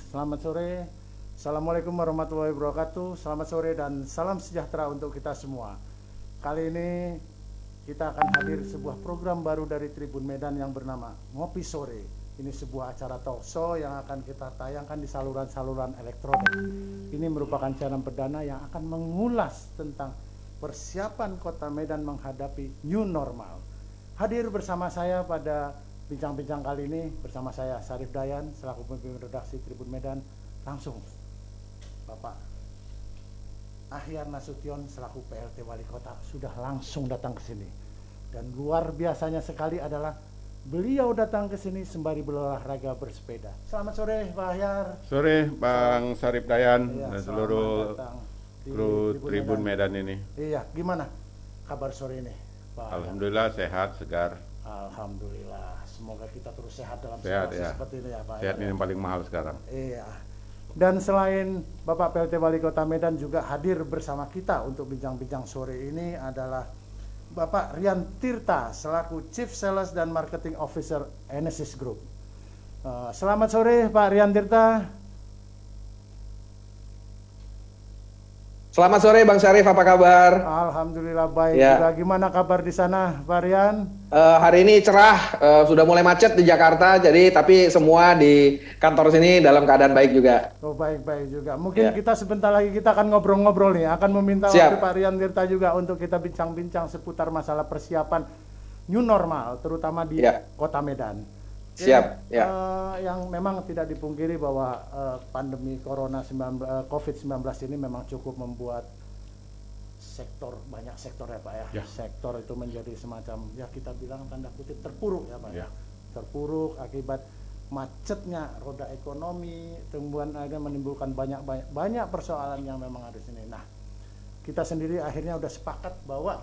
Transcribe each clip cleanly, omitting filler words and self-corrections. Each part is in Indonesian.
Selamat sore. Assalamualaikum warahmatullahi wabarakatuh. Selamat sore dan salam sejahtera untuk kita semua. Kali ini kita akan hadir sebuah program baru dari Tribun Medan yang bernama Ngopi Sore. Ini sebuah acara talk show yang akan kita tayangkan di saluran-saluran elektronik. Ini merupakan channel perdana yang akan mengulas tentang persiapan Kota Medan menghadapi new normal. Hadir bersama saya pada bincang-bincang kali ini bersama saya Syarif Dayan selaku pemimpin redaksi Tribun Medan, langsung Bapak Ahyar Nasution selaku PLT Wali Kota sudah langsung datang ke sini. Dan luar biasanya sekali adalah beliau datang ke sini sembari berolahraga bersepeda. Selamat sore Pak Ahyar. Sore Bang Syarif Dayan dan seluruh kru Tribun Medan ini. Iya, gimana kabar sore ini Pak? Alhamdulillah sehat, segar. Alhamdulillah, semoga kita terus sehat dalam sehat, situasi ya. Seperti ini ya Pak. Sehat ini yang paling mahal sekarang. Iya. Dan selain Bapak PLT Wali Kota Medan juga hadir bersama kita untuk bincang-bincang sore ini adalah Bapak Rian Tirta selaku Chief Sales dan Marketing Officer Enesis Group. Selamat sore Pak Rian Tirta. Selamat sore Bang Syarif, apa kabar? Alhamdulillah baik. Ya. Juga gimana kabar di sana Pak Rian? Hari ini cerah, sudah mulai macet di Jakarta, tapi semua di kantor sini dalam keadaan baik juga. Oh baik-baik juga. Mungkin Ya. kita sebentar lagi kita akan ngobrol-ngobrol nih. Akan meminta Siap. waktu Pak Rian Tirta juga untuk kita bincang-bincang seputar masalah persiapan new normal, terutama di Ya. Kota Medan. Siap, ya. Yang memang tidak dipungkiri bahwa pandemi COVID-19 ini memang cukup membuat banyak sektor ya Pak ya. Ya. Sektor itu menjadi semacam ya kita bilang tanda kutip terpuruk ya Pak. Ya. Terpuruk akibat macetnya roda ekonomi, tumbuhan akhirnya menimbulkan banyak persoalan yang memang ada di sini. Nah, kita sendiri akhirnya udah sepakat bahwa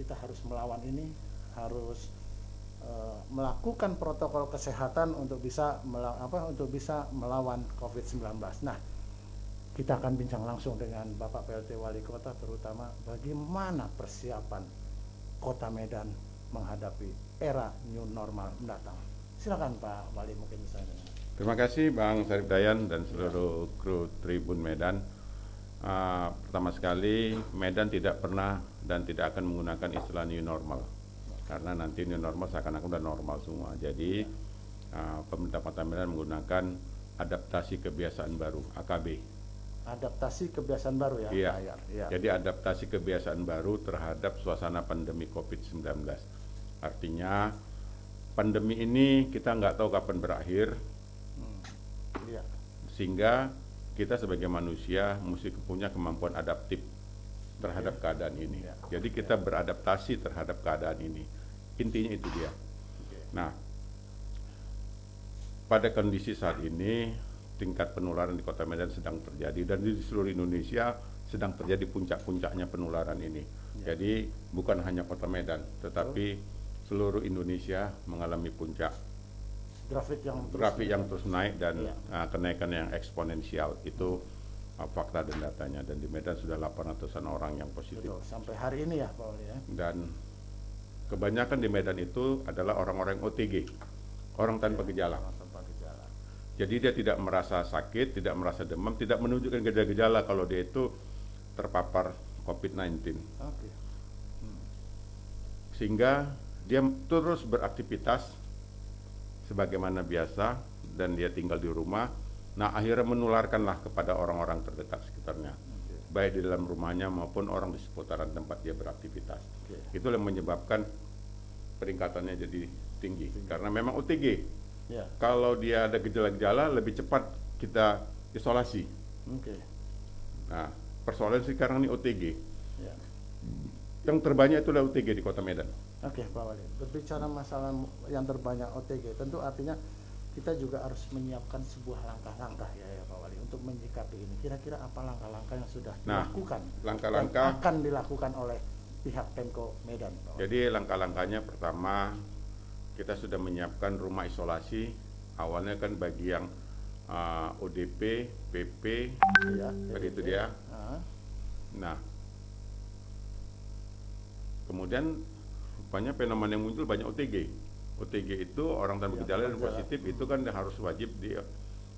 kita harus melawan ini, harus melakukan protokol kesehatan untuk bisa melawan COVID-19. Nah, kita akan bincang langsung dengan Bapak PLT Wali Kota, terutama bagaimana persiapan Kota Medan menghadapi era new normal mendatang. Silakan Pak Wali, mungkin bisa. Terima kasih Bang Syarif Dayan dan seluruh kru Tribun Medan. Pertama sekali, Medan tidak pernah dan tidak akan menggunakan istilah new normal. Karena nanti new normal seakan-akan udah normal semua. Jadi pemerintah Kota Medan menggunakan adaptasi kebiasaan baru (AKB). Adaptasi kebiasaan baru ya. Iya. Pak Ahyar? Iya. Jadi adaptasi kebiasaan baru terhadap suasana pandemi COVID-19. Artinya pandemi ini kita nggak tahu kapan berakhir, Iya. sehingga kita sebagai manusia mesti punya kemampuan adaptif terhadap keadaan ini. Jadi kita beradaptasi terhadap keadaan ini. Intinya itu dia. Nah, pada kondisi saat ini tingkat penularan di Kota Medan sedang terjadi dan di seluruh Indonesia sedang terjadi puncak-puncaknya penularan ini. Jadi bukan hanya Kota Medan, tetapi seluruh Indonesia mengalami puncak. Grafik yang terus naik dan kenaikan yang eksponensial itu fakta dan datanya, dan di Medan sudah 800-an orang yang positif. Betul, sampai hari ini ya Pak Wali ya. Dan kebanyakan di Medan itu adalah orang-orang OTG, orang tanpa gejala. Jadi dia tidak merasa sakit, tidak merasa demam, tidak menunjukkan gejala-gejala kalau dia itu terpapar COVID-19. Sehingga dia terus beraktivitas sebagaimana biasa dan dia tinggal di rumah. Nah, akhirnya menularkanlah kepada orang-orang terdekat sekitarnya, baik di dalam rumahnya maupun orang di seputaran tempat dia beraktivitas. Itu yang menyebabkan peningkatannya jadi tinggi. Karena memang OTG. Kalau dia ada gejala-gejala lebih cepat kita isolasi. Nah, persoalan sekarang ini OTG. Yang terbanyak itu adalah OTG di Kota Medan. Oke Pak Wali, berbicara masalah yang terbanyak OTG, tentu artinya kita juga harus menyiapkan sebuah langkah-langkah ya Pak Wali untuk menyikapi ini. Kira-kira apa langkah-langkah yang sudah dilakukan? Langkah-langkah akan dilakukan oleh pihak Pemko Medan, Pak Wali. Jadi langkah-langkahnya pertama, kita sudah menyiapkan rumah isolasi. Awalnya kan bagi yang ODP, PP, tadi itu dia. Nah, kemudian rupanya fenomena yang muncul banyak OTG. OTG itu orang tanpa gejala dan positif itu kan harus wajib di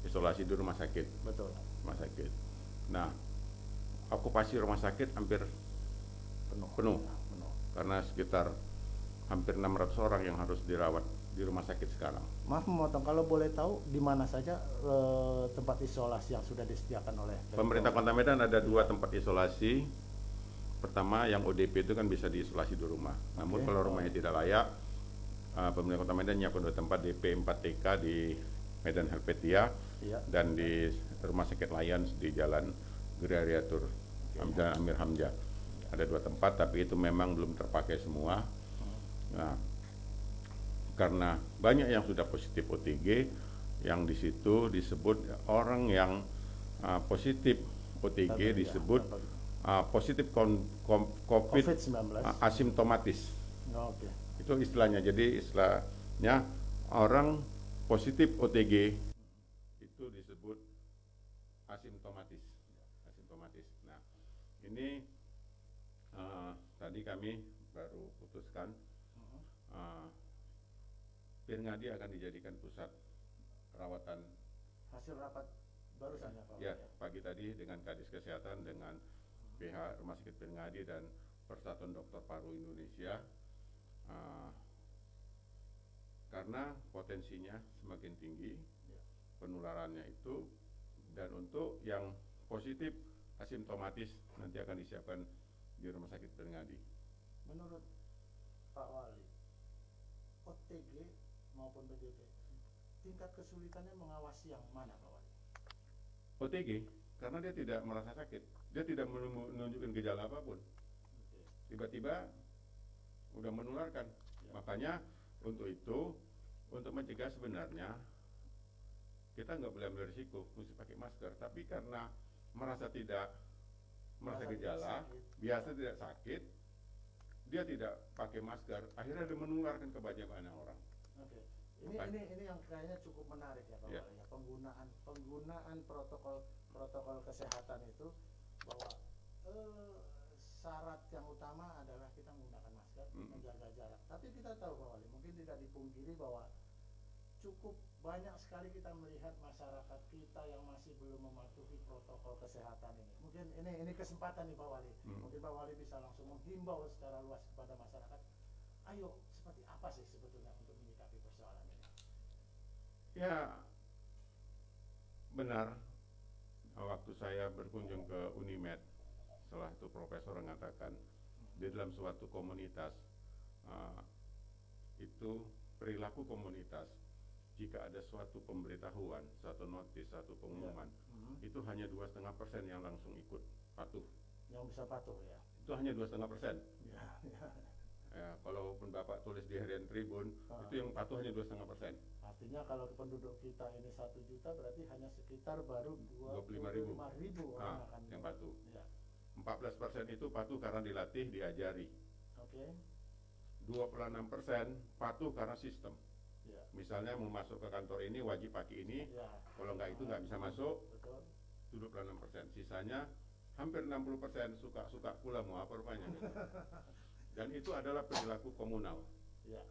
isolasi di rumah sakit. Betul. Rumah sakit. Nah, okupasi rumah sakit hampir penuh. Karena sekitar hampir 600 orang yang harus dirawat di rumah sakit sekarang. Maaf memotong, kalau boleh tahu di mana saja tempat isolasi yang sudah disediakan oleh Pemerintah Kota Medan ada 2 tempat isolasi. Pertama, yang ODP itu kan bisa diisolasi di rumah. Namun kalau rumahnya tidak layak, pemerintah Kota Medan menyiapkan 2 tempat DP 4TK di Medan Helvetia dan di Rumah Sakit Lions di Jalan Gereariatur Amir Hamzah. Ada 2 tempat, tapi itu memang belum terpakai semua. Nah, karena banyak yang sudah positif OTG, yang di situ disebut orang yang positif OTG disebut positif COVID-19 asimptomatis. Itu istilahnya. Jadi istilahnya orang positif OTG itu disebut asimptomatis. Nah, ini tadi kami baru putuskan Pirngadi akan dijadikan pusat perawatan. Hasil rapat barusan ya Pak? Ya, pagi tadi dengan Kadis Kesehatan, dengan pihak Rumah Sakit Pirngadi dan Persatuan Dokter Paru Indonesia, karena potensinya semakin tinggi penularannya itu, dan untuk yang positif asimptomatis nanti akan disiapkan di Rumah Sakit Pirngadi. Menurut Pak Wali, OTG maupun PDP, tingkat kesulitannya mengawasi yang mana Pak Wali? OTG, karena dia tidak merasa sakit, dia tidak menunjukkan gejala apapun, tiba-tiba udah menularkan. Makanya untuk itu, untuk mencegah sebenarnya kita nggak boleh ambil risiko, mesti pakai masker. Tapi karena merasa gejala, biasa tidak sakit, dia tidak pakai masker, akhirnya dia menularkan ke banyak orang. Ini yang kayaknya cukup menarik ya Pak Wali, ya. Penggunaan protokol kesehatan itu, bahwa syarat yang utama adalah kita menggunakan masker, menjaga jarak. Tapi kita tahu Pak Wali, mungkin tidak dipungkiri bahwa cukup banyak sekali kita melihat masyarakat kita yang masih belum mematuhi protokol kesehatan ini. Mungkin ini kesempatan nih Pak Wali. Mungkin Pak Wali bisa langsung menghimbau secara luas kepada masyarakat. Ayo, seperti apa sih sebetulnya untuk menyikapi persoalan ini? Ya, benar. Waktu saya berkunjung ke Unimed, setelah itu profesor mengatakan di dalam suatu komunitas itu perilaku komunitas, jika ada suatu pemberitahuan, suatu notis, satu pengumuman, itu hanya 2,5% yang langsung ikut patuh. Yang bisa patuh ya. itu hanya 2,5%. Ya, ya. Ya, kalaupun Bapak tulis di harian Tribun, itu yang patuh hanya 2,5%. Artinya kalau penduduk kita ini 1 juta berarti hanya sekitar baru 25.000 orang akan yang patuh. Ya. 14% itu patuh karena dilatih, diajari. Oke. 26% patuh karena sistem. Ya. Misalnya mau masuk ke kantor ini wajib pakai ini, Ya. kalau nggak itu nggak bisa masuk. Betul. Itu 26%. Sisanya hampir 60% suka-suka pula mau apa rupanya. Gitu. Dan itu adalah perilaku komunal. Ya.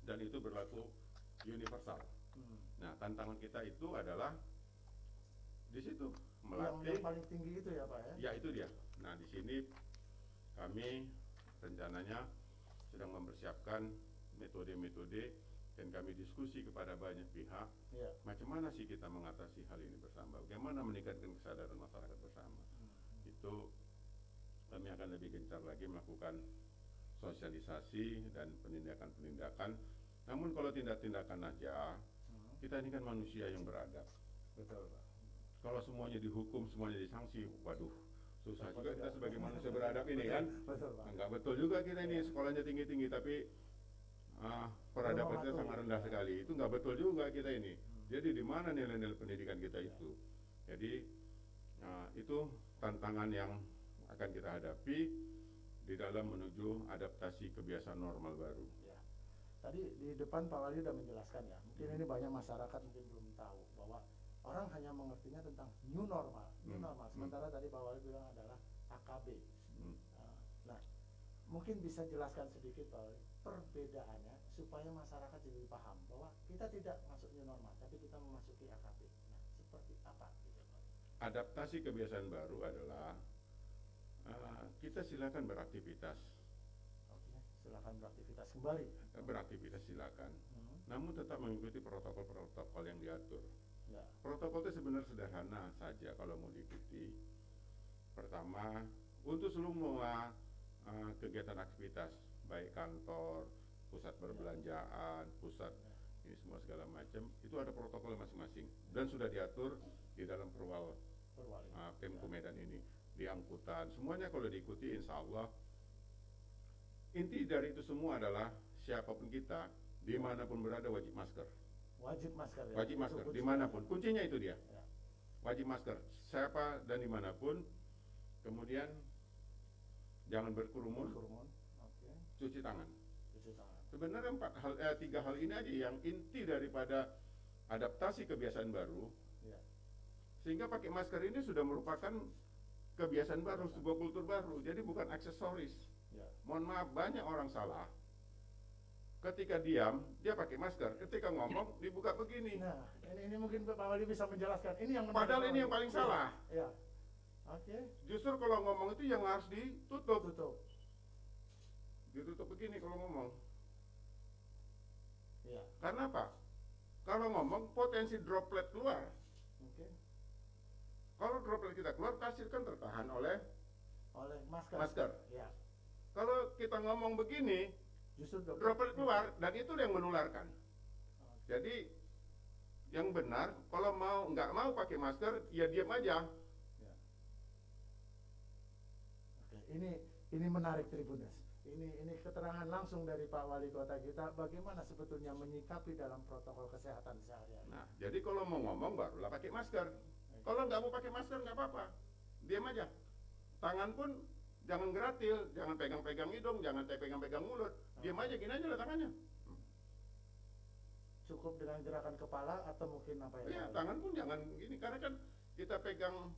Dan itu berlaku universal. Nah, tantangan kita itu adalah di situ melatih. Yang paling tinggi itu ya Pak ya? Ya, itu dia. Nah, di sini kami rencananya sedang mempersiapkan metode-metode dan kami diskusi kepada banyak pihak. Ya. Macam mana sih kita mengatasi hal ini bersama? Bagaimana meningkatkan kesadaran masyarakat bersama? Itu kami akan lebih gencar lagi melakukan sosialisasi dan penindakan-penindakan. Namun kalau tindak-tindakan aja, kita ini kan manusia yang beradab. Betul Pak. Kalau semuanya dihukum, semuanya disanksi, waduh, susah juga kita sebagai manusia beradab ini kan. Betul Pak. Enggak betul juga kita ini sekolahnya tinggi-tinggi tapi peradaban kita sangat rendah sekali. Itu enggak betul juga kita ini. Jadi di mana nilai-nilai pendidikan kita itu? Jadi itu tantangan yang akan kita hadapi di dalam menuju adaptasi kebiasaan normal baru. Ya. Tadi di depan Pak Wali sudah menjelaskan ya. Mungkin ini banyak masyarakat mungkin belum tahu bahwa orang hanya mengertinya tentang new normal, Sementara tadi Pak Wali bilang adalah AKB. Nah, mungkin bisa jelaskan sedikit Pak Wali perbedaannya supaya masyarakat jadi paham bahwa kita tidak masuk new normal, tapi kita memasuki AKB. Nah, seperti apa gitu Pak? Adaptasi kebiasaan baru adalah kita silakan beraktivitas. Oke, silakan beraktivitas kembali. Beraktivitas silakan. Namun tetap mengikuti protokol-protokol yang diatur. Ya. Protokol itu sebenarnya sederhana saja kalau mau diikuti. Pertama, untuk semua kegiatan aktivitas, baik kantor, pusat perbelanjaan, pusat ini semua segala macam, itu ada protokol masing-masing dan sudah diatur di dalam perwal Pemko Medan ini. Di angkutan, semuanya kalau diikuti insya Allah. Inti dari itu semua adalah siapapun kita, dimanapun berada wajib masker. Wajib masker ya? Wajib masker, dimanapun, kuncinya itu dia ya. Wajib masker, siapa dan dimanapun. Kemudian jangan berkerumun. Okay. Cuci tangan. Cuci tangan. Sebenarnya 3 hal ini aja yang inti daripada adaptasi kebiasaan baru ya. Sehingga pakai masker ini sudah merupakan kebiasaan baru, sebuah kultur baru, jadi bukan aksesoris. Ya. Mohon maaf, banyak orang salah. Ketika diam, dia pakai masker. Ketika ngomong, dibuka begini. Nah, ini mungkin Pak Wali bisa menjelaskan. Ini yang padahal ini yang paling salah. Ya. Oke. Justru kalau ngomong itu yang harus ditutup. Ditutup begini kalau ngomong. Ya. Karena apa? Kalau ngomong potensi droplet keluar. Oke. Kalau droplet kita keluar, pasti kan tertahan oleh masker. Ya. Kalau kita ngomong begini, justru droplet keluar dan itu yang menularkan. Jadi yang benar, kalau nggak mau pakai masker, ya diam aja. Ya. Oke, ini menarik Tribuners. Ini keterangan langsung dari Pak Wali Kota kita bagaimana sebetulnya menyikapi dalam protokol kesehatan sehari-hari. Nah, jadi kalau mau ngomong barulah pakai masker. Kalau nggak mau pakai masker nggak apa-apa, diam aja. Tangan pun jangan geratil, jangan pegang-pegang hidung, jangan pegang-pegang mulut, diam aja, gini aja lah tangannya. Cukup dengan gerakan kepala atau mungkin apa ya? Iya, tangan pun jangan gini, karena kan kita pegang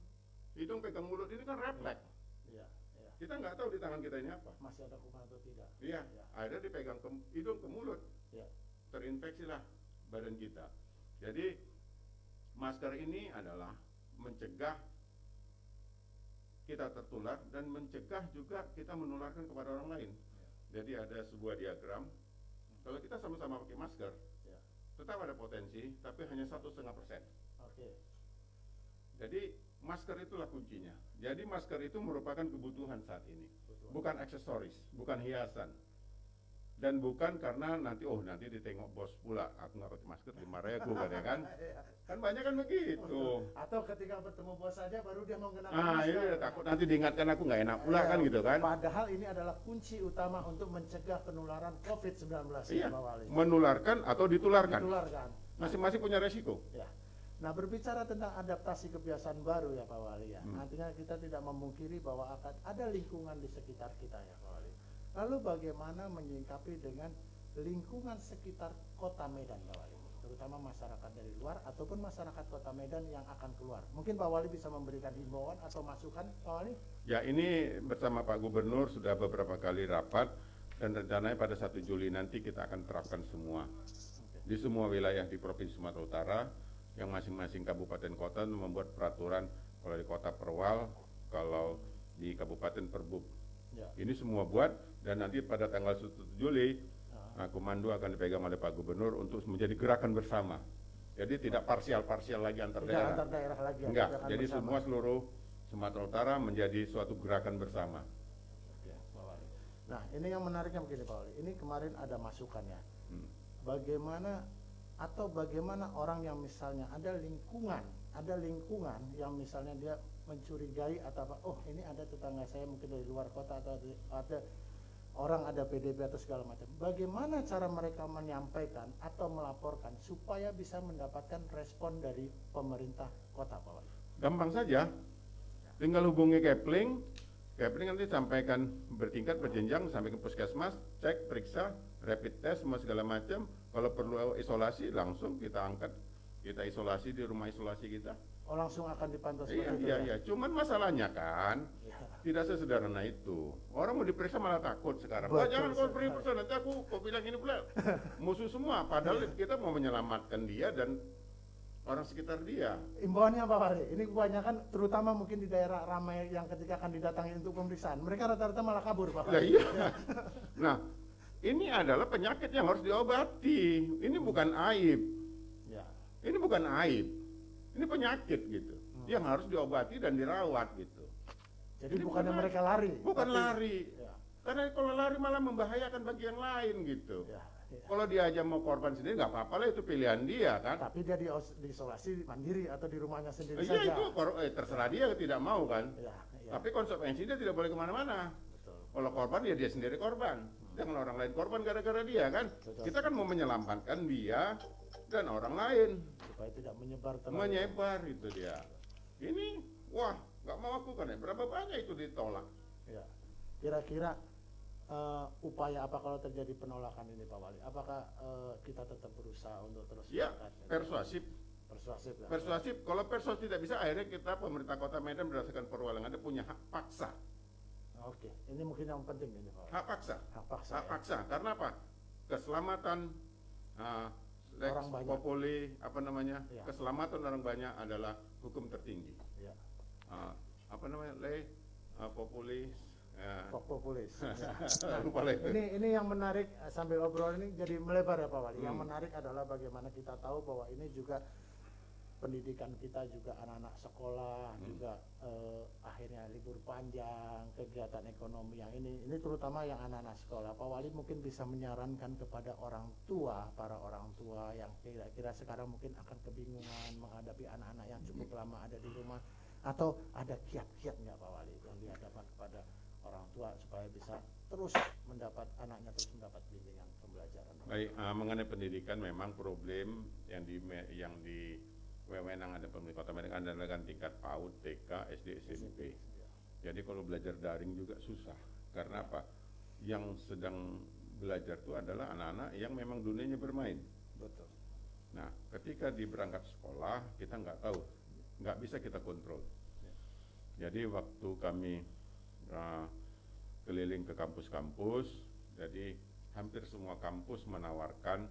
hidung, pegang mulut ini kan refleks. Iya. Kita nggak tahu di tangan kita ini apa. Masih ada kuman atau tidak? Iya, akhirnya dipegang ke hidung, ke mulut, terinfeksilah badan kita. Jadi masker ini adalah mencegah kita tertular dan mencegah juga kita menularkan kepada orang lain. Jadi ada sebuah diagram. Kalau kita sama-sama pakai masker, tetap ada potensi, tapi hanya 1,5%. Oke. Jadi masker itulah kuncinya. Jadi masker itu merupakan kebutuhan saat ini, bukan aksesoris, bukan hiasan. Dan bukan karena nanti ditengok bos pula, aku nggak pakai masker dimarahin aku kan ya kan. Kan banyak kan begitu. Atau ketika bertemu bos saja baru dia mau kenakan Ah, masker. iya takut nanti diingatkan aku nggak enak pula kan gitu kan. Padahal ini adalah kunci utama untuk mencegah penularan COVID-19 Iya, Pak Wali. menularkan atau ditularkan. Ditularkan. Masing-masing punya resiko. Ya. Nah, berbicara tentang adaptasi kebiasaan baru ya Pak Wali ya. Artinya kita tidak memungkiri bahwa akan ada lingkungan di sekitar kita ya Pak Wali. Lalu bagaimana menyikapi dengan lingkungan sekitar Kota Medan Pak Wali? Terutama masyarakat dari luar ataupun masyarakat Kota Medan yang akan keluar. Mungkin Pak Wali bisa memberikan himbauan atau masukan Pak Wali? Ya, ini bersama Pak Gubernur sudah beberapa kali rapat dan rencananya pada 1 Juli nanti kita akan terapkan semua. Di semua wilayah di Provinsi Sumatera Utara, yang masing-masing kabupaten kota membuat peraturan, kalau di Kota Perwal, kalau di Kabupaten Perbub. Ya. Ini semua buat, dan nanti pada tanggal 1 Juli, komando akan dipegang oleh Pak Gubernur untuk menjadi gerakan bersama. Jadi tidak parsial-parsial lagi antar Tidak daerah. antar daerah lagi. Enggak, gerakan jadi bersama. semua seluruh Sumatera Utara menjadi suatu gerakan bersama. Oke, Pak Wali. Nah, ini yang menariknya begini Pak Wali. Ini kemarin ada masukannya. Bagaimana orang yang misalnya ada lingkungan yang misalnya dia mencurigai atau apa, oh ini ada tetangga saya mungkin dari luar kota atau ada orang ada PDP atau segala macam. Bagaimana cara mereka menyampaikan atau melaporkan supaya bisa mendapatkan respon dari pemerintah kota Pak Wali? Gampang saja, tinggal hubungi Kepling nanti sampaikan bertingkat berjenjang sampai ke puskesmas, cek, periksa, rapid test, semua segala macam. Kalau perlu isolasi langsung kita angkat, kita isolasi di rumah isolasi kita. Oh, langsung akan dipantau seperti itu. Iya. Cuman masalahnya kan tidak sesederhana itu. Orang mau diperiksa malah takut sekarang. Wah, jangan kau periksa, nanti kau bilang ini pula. Musuh semua. Padahal kita mau menyelamatkan dia dan orang sekitar dia. Imbauannya Pak Wali, ini kebanyakan terutama mungkin di daerah ramai yang ketika akan didatangi untuk pemeriksaan, mereka rata-rata malah kabur Pak Wali. Lah iya. Nah, ini adalah penyakit yang harus diobati. Ini bukan aib. Ya. Ini bukan aib. Ini penyakit gitu. Yang harus diobati dan dirawat gitu. Jadi Ini bukannya bukan- mereka lari. Bukan tapi- lari. Ya. Karena kalau lari malah membahayakan bagi yang lain gitu. Ya. Kalau dia aja mau korban sendiri nggak apa-apa lah, itu pilihan dia kan. Tapi dia diisolasi mandiri atau di rumahnya sendiri Iya saja. itu terserah dia tidak mau kan. Ya, ya. Tapi konsekuensi dia tidak boleh kemana-mana. Betul. Kalau korban ya dia sendiri korban. Jangan orang lain korban gara-gara dia kan. Betul. Kita kan mau menyelamatkan dia dan orang lain. Supaya tidak menyebar terlalu. Menyebar itu dia. Ini wah nggak mau aku kan ya. Berapa banyak itu ditolak. Ya. Kira-kira upaya apa kalau terjadi penolakan ini Pak Wali? Apakah kita tetap berusaha untuk terus Ya mengangkat? persuasif. Persuasif ya. Persuasif. Kalau persuasif tidak bisa, akhirnya kita pemerintah Kota Medan berdasarkan perwalangan ada punya hak paksa. Oke, ini mungkin yang penting ini Pak Wali. Hak paksa. Hak paksa. Hak ya. paksa. Karena apa? Keselamatan lex Orang banyak. populi, apa namanya? Ya. Keselamatan orang banyak adalah hukum tertinggi. Ya. Apa namanya? Populi. Pok populis. Lupa lagi. Ini yang menarik sambil obrol ini jadi melebar ya Pak Wali. Yang menarik adalah bagaimana kita tahu bahwa ini juga pendidikan kita juga anak-anak sekolah juga akhirnya libur panjang, kegiatan ekonomi yang ini terutama yang anak-anak sekolah. Pak Wali mungkin bisa menyarankan kepada orang tua, para orang tua yang kira-kira sekarang mungkin akan kebingungan menghadapi anak-anak yang cukup lama ada di rumah, atau ada kiat-kiat nggak Pak Wali yang dihadapkan kepada orang tua supaya bisa terus anaknya terus mendapat bimbingan pembelajaran. Baik, mengenai pendidikan memang problem yang di wewenang ada pemerintah Kota Medan adalah kan tingkat PAUD, TK, SD, SMP. Jadi kalau belajar daring juga susah. Karena apa? Yang sedang belajar itu adalah anak-anak yang memang dunianya bermain. Betul. Nah, ketika di berangkat sekolah kita nggak tahu, nggak bisa kita kontrol. Jadi waktu kami keliling ke kampus-kampus, jadi hampir semua kampus menawarkan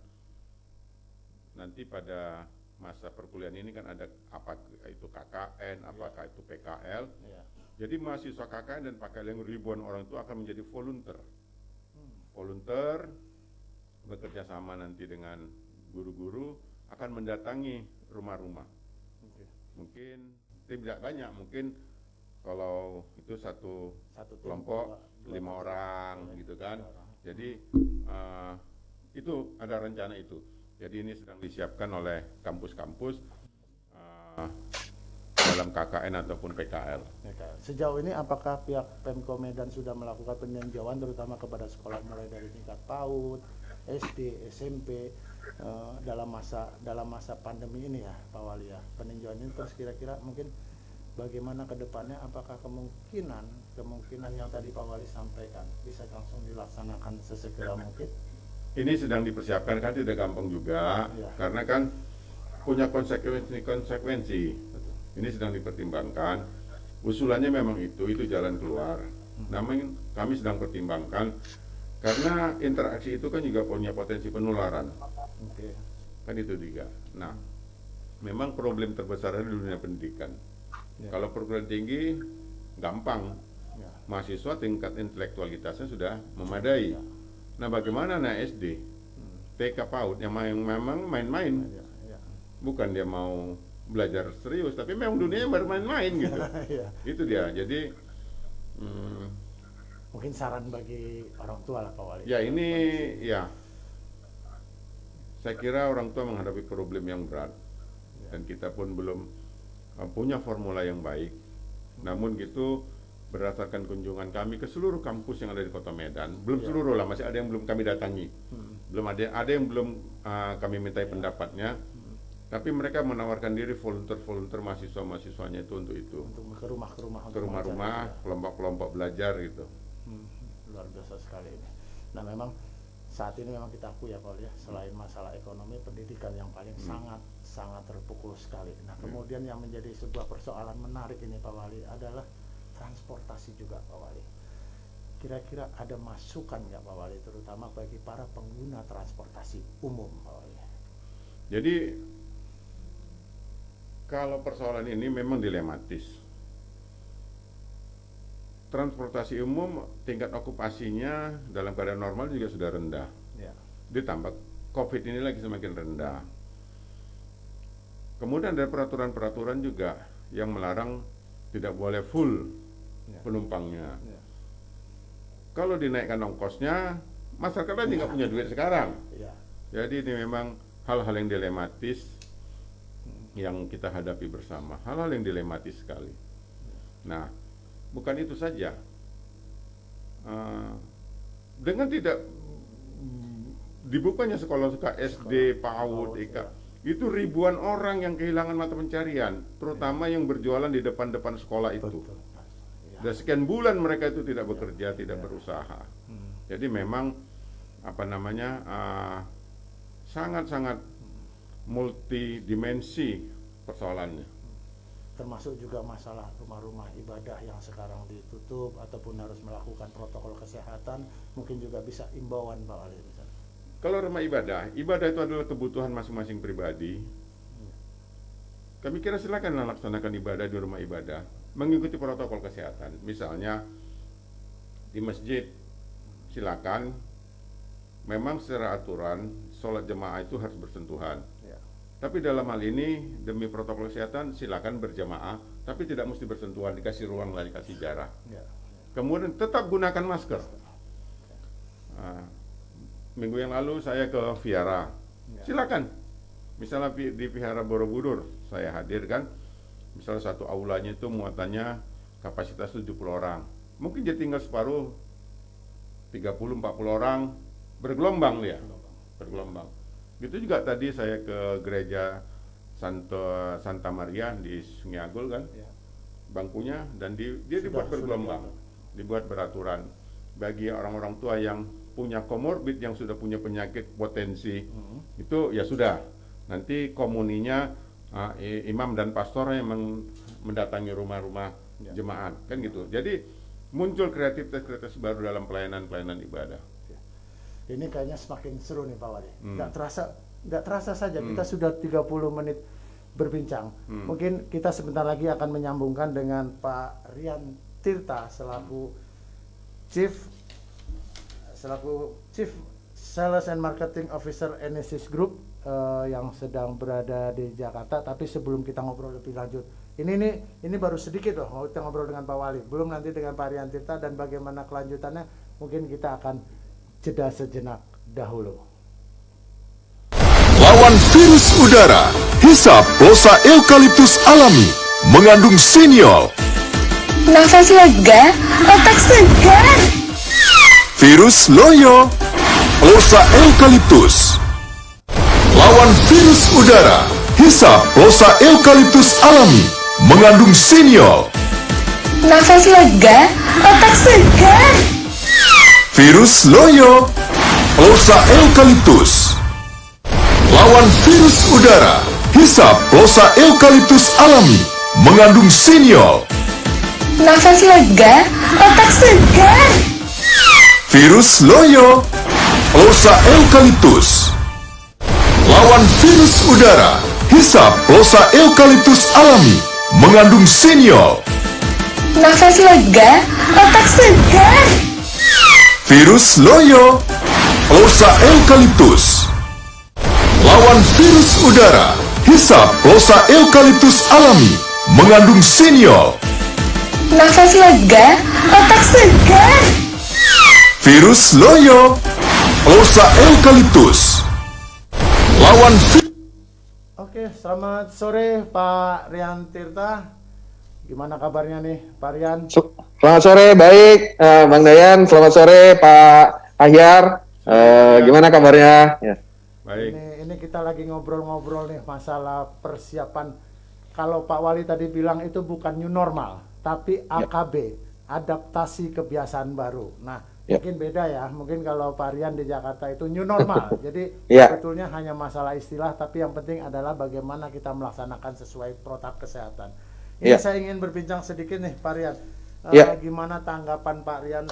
nanti pada masa perkuliahan ini kan ada apa itu KKN, apakah itu PKL. Ya. Jadi mahasiswa KKN dan PKL yang ribuan orang itu akan menjadi volunteer. Volunteer bekerja sama nanti dengan guru-guru akan mendatangi rumah-rumah. Oke. Mungkin tidak banyak, mungkin kalau itu satu Satu tim, kelompok dua 5 orang ya, gitu kan. 5 orang. Jadi itu ada rencana itu. Jadi ini sedang disiapkan oleh kampus-kampus dalam KKN ataupun PKL. Sejauh ini apakah pihak Pemko Medan sudah melakukan peninjauan terutama kepada sekolah mulai dari tingkat PAUD, SD, SMP dalam masa pandemi ini ya Pak Wali ya. Peninjauan ini terus kira-kira mungkin bagaimana ke depannya, apakah kemungkinan yang tadi Pak Wali sampaikan bisa langsung dilaksanakan sesegera mungkin? Ini sedang dipersiapkan, kan tidak gampang juga, karena kan punya konsekuensi. Ini sedang dipertimbangkan. Usulannya memang itu jalan keluar. Namun kami sedang pertimbangkan karena interaksi itu kan juga punya potensi penularan. Kan itu juga. Nah, memang problem terbesar di dunia pendidikan. Kalau perguruan tinggi gampang, mahasiswa tingkat intelektualitasnya sudah memadai. Nah, bagaimana anak SD, TK, PAUD yang memang main-main, bukan dia mau belajar serius, tapi memang dunianya baru main-main gitu. Itu dia. Jadi mungkin saran bagi orang tua lah Pak Wali. Ya ini ya, saya kira orang tua menghadapi problem yang berat, dan kita pun belum punya formula yang baik. Namun gitu, berdasarkan kunjungan kami ke seluruh kampus yang ada di Kota Medan, belum seluruh lah, masih ada yang belum kami datangi, belum ada yang belum kami mintai pendapatnya, tapi mereka menawarkan diri volunteer mahasiswanya itu untuk ke rumah-rumah, kelompok-kelompok belajar gitu. Luar biasa sekali ini. Nah memang saat ini memang kita akui ya Pak Wali ya, selain masalah ekonomi, pendidikan yang paling sangat terpukul sekali. Nah kemudian yang menjadi sebuah persoalan menarik ini Pak Wali adalah transportasi juga Pak Wali. Kira-kira ada masukan nggak Pak Wali, terutama bagi para pengguna transportasi umum Pak Wali? Jadi kalau persoalan ini memang dilematis. Transportasi umum tingkat okupasinya dalam keadaan normal juga sudah rendah. Ditambah COVID ini lagi semakin rendah. Kemudian ada peraturan-peraturan juga yang melarang tidak boleh full penumpangnya. Kalau dinaikkan ongkosnya, masyarakat lagi nggak punya duit sekarang. Jadi ini memang hal-hal yang dilematis yang kita hadapi bersama. Hal-hal yang dilematis sekali. Nah, bukan itu saja. Dengan tidak dibukanya sekolah SD, PAUD, TK, itu ribuan orang yang kehilangan mata pencarian, terutama yang berjualan di depan-depan sekolah itu. Dan sekian bulan mereka itu tidak bekerja, tidak berusaha. Jadi memang sangat-sangat multidimensi persoalannya. Termasuk juga masalah rumah-rumah ibadah yang sekarang ditutup ataupun harus melakukan protokol kesehatan, mungkin juga bisa imbauan Pak Wali. Kalau rumah ibadah itu adalah kebutuhan masing-masing pribadi. Kami kira silakan laksanakan ibadah di rumah ibadah, mengikuti protokol kesehatan. Misalnya di masjid, silakan. Memang secara aturan sholat jemaah itu harus bersentuhan. Tapi dalam hal ini demi protokol kesehatan silakan berjamaah, tapi tidak mesti bersentuhan, dikasih ruang lah, dikasih jarak. Kemudian tetap gunakan masker. Minggu yang lalu saya ke Vihara, silakan. Misalnya di Vihara Borobudur saya hadirkan, misalnya satu aulanya itu muatannya kapasitas 70 orang, mungkin dia tinggal separuh 30-40 orang, bergelombang dia, bergelombang. Gitu juga tadi saya ke gereja Santa Maria di Sungai Agul kan, bangkunya, dan dia dibuat bergelombang, dibuat beraturan. Bagi orang-orang tua yang punya komorbid, yang sudah punya penyakit potensi, itu ya sudah, nanti komuninya imam dan pastor yang mendatangi rumah-rumah jemaat, kan gitu. Jadi muncul kreativitas baru dalam pelayanan ibadah. Ini kayaknya semakin seru nih Pak Wali. Nggak terasa saja kita sudah 30 menit berbincang. Mungkin kita sebentar lagi akan menyambungkan dengan Pak Rian Tirta selaku Chief Sales and Marketing Officer Enesis Group yang sedang berada di Jakarta. Tapi sebelum kita ngobrol lebih lanjut, ini baru sedikit loh kita ngobrol dengan Pak Wali. Belum nanti dengan Pak Rian Tirta dan bagaimana kelanjutannya mungkin kita akan jeda sejenak dahulu. Lawan virus udara, hisap plosa eukaliptus alami, mengandung siniol. Nafas lega, otak segar. Virus loyo, plosa eukaliptus. Lawan virus udara, hisap plosa eukaliptus alami, mengandung siniol. Nafas lega, otak segar. Virus loyo, plosa eukaliptus. Lawan virus udara, hisap plosa eukaliptus alami, mengandung siniol. Nafas lega, otak segar. Virus loyo, plosa eukaliptus. Lawan virus udara, hisap plosa eukaliptus alami, mengandung siniol. Nafas lega, otak segar. Virus loyo, plosa eukaliptus. Lawan virus udara, hisap plosa eukaliptus alami, mengandung siniol. Nafas lega, otak segar. Virus loyo, plosa eukaliptus. Lawan Oke, selamat sore Pak Rian Tirta. Gimana kabarnya nih Pak Rian? Selamat sore, baik Bang Dayan. Selamat sore Pak Ahyar. Gimana kabarnya? Ya. Baik. Ini kita lagi ngobrol-ngobrol nih masalah persiapan. Kalau Pak Wali tadi bilang itu bukan new normal, tapi AKB, adaptasi kebiasaan baru. Nah, mungkin beda ya. Mungkin kalau Pak Rian di Jakarta itu new normal. Jadi sebetulnya hanya masalah istilah, tapi yang penting adalah bagaimana kita melaksanakan sesuai protap kesehatan. Ini saya ingin berbincang sedikit nih Pak Rian. Gimana tanggapan Pak Rian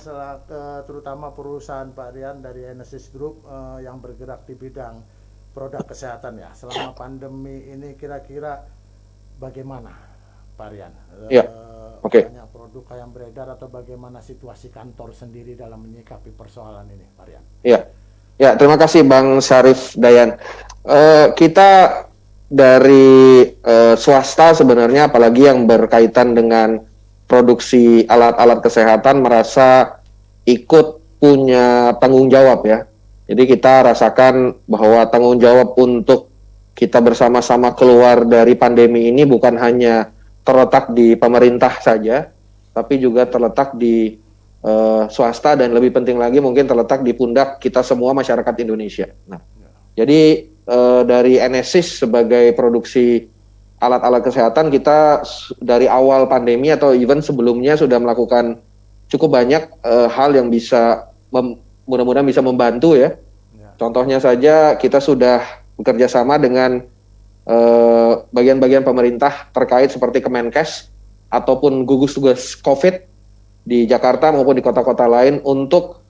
terutama perusahaan Pak Rian dari Enesis Group yang bergerak di bidang produk kesehatan ya selama pandemi ini, kira-kira bagaimana Pak Rian? Banyak produk yang beredar atau bagaimana situasi kantor sendiri dalam menyikapi persoalan ini Pak Rian? Ya, terima kasih Bang Syarif Dayan. Kita dari swasta sebenarnya, apalagi yang berkaitan dengan produksi alat-alat kesehatan, merasa ikut punya tanggung jawab ya. Jadi kita rasakan bahwa tanggung jawab untuk kita bersama-sama keluar dari pandemi ini bukan hanya terletak di pemerintah saja, tapi juga terletak di swasta, dan lebih penting lagi mungkin terletak di pundak kita semua masyarakat Indonesia. Nah, jadi dari Enesis sebagai produksi alat-alat kesehatan, kita dari awal pandemi atau even sebelumnya sudah melakukan cukup banyak hal yang bisa mudah-mudahan bisa membantu ya. Contohnya saja kita sudah bekerja sama dengan bagian-bagian pemerintah terkait seperti Kemenkes ataupun gugus tugas COVID di Jakarta maupun di kota-kota lain untuk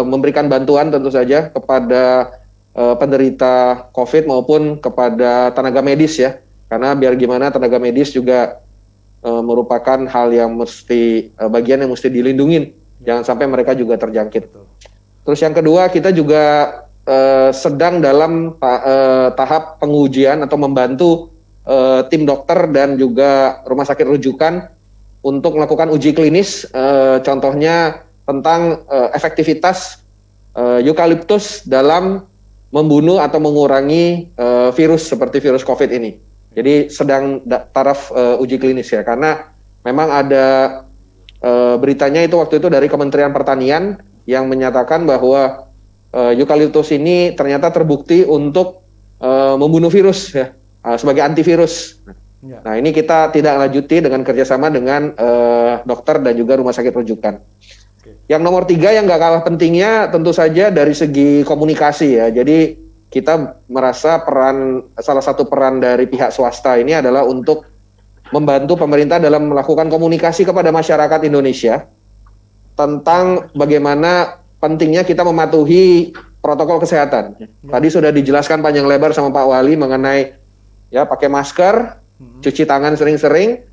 memberikan bantuan tentu saja kepada penderita COVID maupun kepada tenaga medis ya. Karena biar gimana tenaga medis juga merupakan hal yang bagian yang mesti dilindungin. Jangan sampai mereka juga terjangkit. Terus yang kedua, kita juga sedang dalam tahap pengujian atau membantu tim dokter dan juga rumah sakit rujukan untuk melakukan uji klinis, contohnya tentang efektivitas eukaliptus dalam membunuh atau mengurangi virus seperti virus COVID ini. Jadi sedang taraf uji klinis ya, karena memang ada beritanya itu waktu itu dari Kementerian Pertanian yang menyatakan bahwa eukaliptus ini ternyata terbukti untuk membunuh virus ya, sebagai antivirus. Nah, ini kita tidak lanjuti dengan kerjasama dengan dokter dan juga rumah sakit rujukan. Yang nomor 3 yang nggak kalah pentingnya tentu saja dari segi komunikasi ya. Jadi kita merasa salah satu peran dari pihak swasta ini adalah untuk membantu pemerintah dalam melakukan komunikasi kepada masyarakat Indonesia tentang bagaimana pentingnya kita mematuhi protokol kesehatan. Tadi sudah dijelaskan panjang lebar sama Pak Wali mengenai ya pakai masker, cuci tangan sering-sering,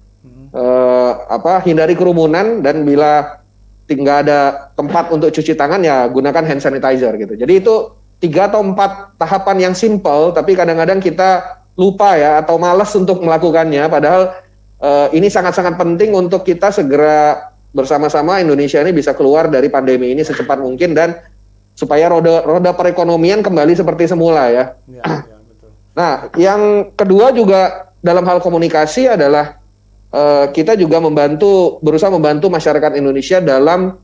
hindari kerumunan, dan bila tinggal ada tempat untuk cuci tangan ya gunakan hand sanitizer gitu. Jadi itu 3 atau 4 tahapan yang simple, tapi kadang-kadang kita lupa ya atau malas untuk melakukannya. Padahal ini sangat-sangat penting untuk kita segera bersama-sama Indonesia ini bisa keluar dari pandemi ini secepat mungkin dan supaya roda perekonomian kembali seperti semula ya. Ya, ya, betul. Nah, yang kedua juga dalam hal komunikasi adalah kita juga berusaha membantu masyarakat Indonesia dalam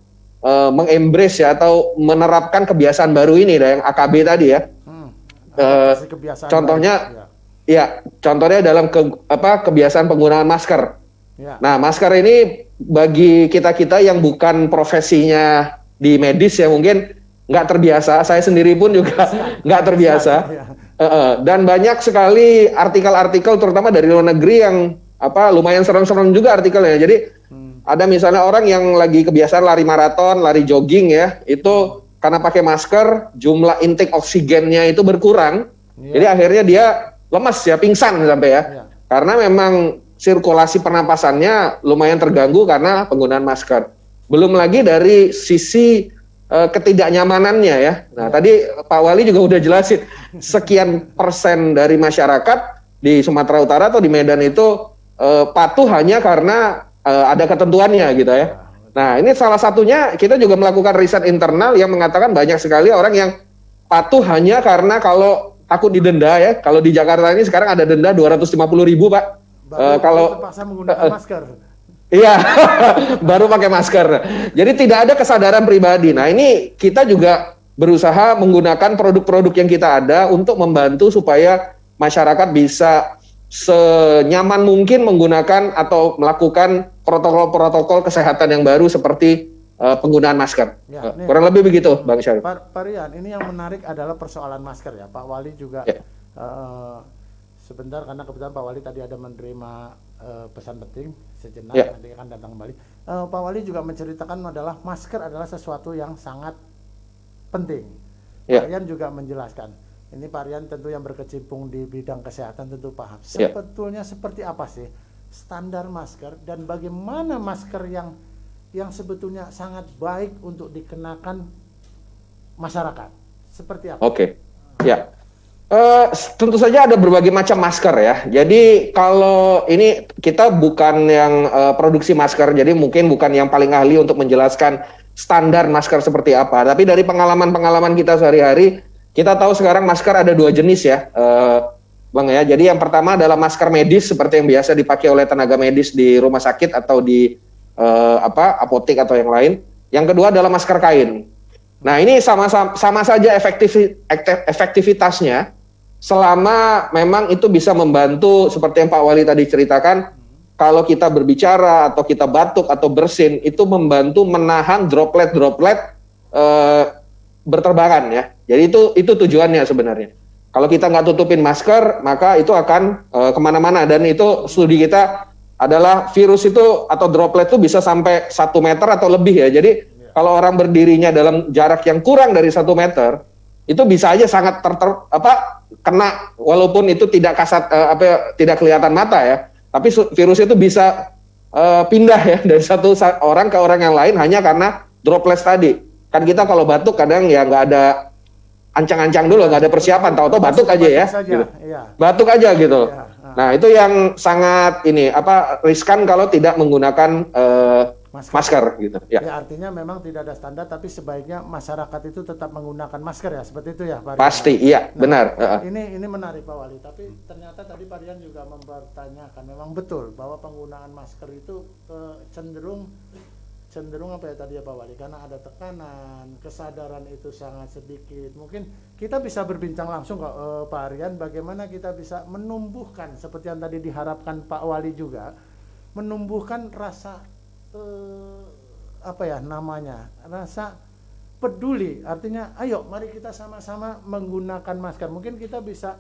mengembrace ya atau menerapkan kebiasaan baru ini, yang AKB tadi ya. Adaptasi kebiasaan Contohnya, baru, contohnya dalam kebiasaan penggunaan masker. ya. Nah, masker ini bagi kita yang bukan profesinya di medis ya mungkin nggak terbiasa. Saya sendiri pun juga nggak terbiasa. Ya. Dan banyak sekali artikel-artikel terutama dari luar negeri yang lumayan serem-serem juga artikelnya. Jadi ada misalnya orang yang lagi kebiasaan lari maraton, lari jogging ya, itu karena pakai masker jumlah intake oksigennya itu berkurang. Jadi akhirnya dia lemas ya, pingsan sampai ya. Karena memang sirkulasi pernapasannya lumayan terganggu karena penggunaan masker. Belum lagi dari sisi ketidaknyamanannya ya. Nah, tadi Pak Wali juga udah jelasin sekian persen dari masyarakat di Sumatera Utara atau di Medan itu patuh hanya karena ada ketentuannya gitu ya. Nah, ini salah satunya kita juga melakukan riset internal yang mengatakan banyak sekali orang yang patuh hanya karena kalau takut didenda ya. Kalau di Jakarta ini sekarang ada denda 250.000 Pak. Kalau terpaksa menggunakan masker. Iya, baru pakai masker. Jadi tidak ada kesadaran pribadi. Nah, ini kita juga berusaha menggunakan produk-produk yang kita ada untuk membantu supaya masyarakat bisa senyaman mungkin menggunakan atau melakukan protokol-protokol kesehatan yang baru seperti penggunaan masker. Ya, kurang lebih begitu, Bang Syarif. Pak Rian, ini yang menarik adalah persoalan masker ya. Pak Wali juga sebentar karena kebetulan Pak Wali tadi ada menerima pesan penting sejenak, nanti akan datang kembali. Pak Wali juga menceritakan adalah masker adalah sesuatu yang sangat penting. Pak Rian juga menjelaskan. Ini Pak Rian tentu yang berkecimpung di bidang kesehatan tentu paham. Sebetulnya seperti apa sih standar masker dan bagaimana masker yang sebetulnya sangat baik untuk dikenakan masyarakat? Seperti apa? Oke. Ya. Tentu saja ada berbagai macam masker ya. Jadi kalau ini kita bukan yang produksi masker, jadi mungkin bukan yang paling ahli untuk menjelaskan standar masker seperti apa. Tapi dari pengalaman-pengalaman kita sehari-hari, kita tahu sekarang masker ada 2 jenis ya, Bang ya. Jadi yang pertama adalah masker medis seperti yang biasa dipakai oleh tenaga medis di rumah sakit atau di apotek atau yang lain. Yang kedua adalah masker kain. Nah, ini sama saja efektivitasnya selama memang itu bisa membantu seperti yang Pak Wali tadi ceritakan, kalau kita berbicara atau kita batuk atau bersin itu membantu menahan droplet-droplet berterbangan ya. Jadi itu tujuannya sebenarnya. Kalau kita nggak tutupin masker, maka itu akan kemana-mana, dan itu studi kita adalah virus itu atau droplet itu bisa sampai 1 meter atau lebih ya. Jadi kalau orang berdirinya dalam jarak yang kurang dari 1 meter, itu bisa aja sangat kena, walaupun itu tidak kasat tidak kelihatan mata ya. Tapi virus itu bisa pindah ya dari satu orang ke orang yang lain hanya karena droplet tadi. Kan kita kalau batuk kadang ya nggak ada ancang-ancang dulu, nggak ada persiapan, tahu-tahu batuk aja ya. Gitu. Batuk aja gitu. Nah, itu yang sangat riskan kalau tidak menggunakan masker gitu. Ya, artinya memang tidak ada standar, tapi sebaiknya masyarakat itu tetap menggunakan masker ya, seperti itu ya Pak Rian? Pasti, iya, benar. Ini menarik Pak Wali, tapi ternyata tadi Pak Rian juga mempertanyakan, memang betul bahwa penggunaan masker itu cenderung apa ya tadi ya Pak Wali, karena ada tekanan, kesadaran itu sangat sedikit. Mungkin kita bisa berbincang langsung kok Pak Rian, bagaimana kita bisa menumbuhkan seperti yang tadi diharapkan Pak Wali juga, menumbuhkan rasa rasa peduli. Artinya ayo mari kita sama-sama menggunakan masker. Mungkin kita bisa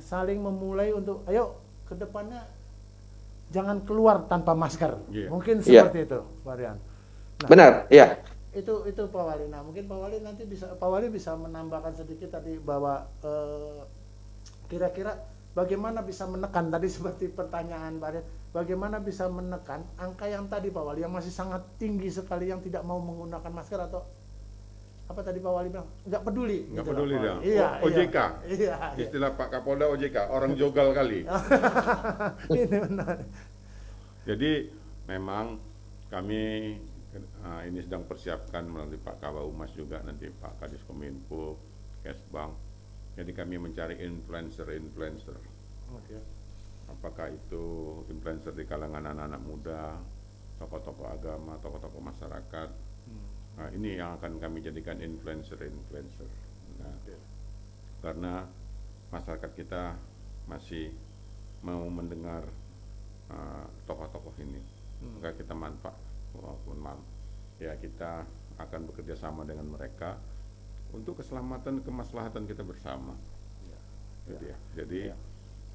saling memulai untuk ayo ke depannya jangan keluar tanpa masker. Mungkin seperti itu Pak Rian. Benar, iya. Itu Pak Wali. Nah, mungkin Pak Wali bisa menambahkan sedikit tadi bahwa kira-kira bagaimana bisa menekan tadi seperti pertanyaan Pak Rian, bagaimana bisa menekan angka yang tadi Pak Wali yang masih sangat tinggi sekali yang tidak mau menggunakan masker, atau apa tadi Pak Wali bilang nggak peduli. Nggak peduli dah. Iya, OJK. Iya. Istilah Pak Kapolda OJK, orang jogal kali. Ini benar. Jadi memang kami Ini sedang persiapkan melalui Pak Kabak Humas juga, nanti Pak Kadis Kominfo, Kesbang. Jadi kami mencari influencer. Oke. Apakah itu influencer di kalangan anak-anak muda, tokoh-tokoh agama, tokoh-tokoh masyarakat. Nah, ini yang akan kami jadikan influencer. Nah, karena masyarakat kita masih mau mendengar tokoh-tokoh ini, maka kita ya kita akan bekerja sama dengan mereka untuk keselamatan kemaslahatan kita bersama. Jadi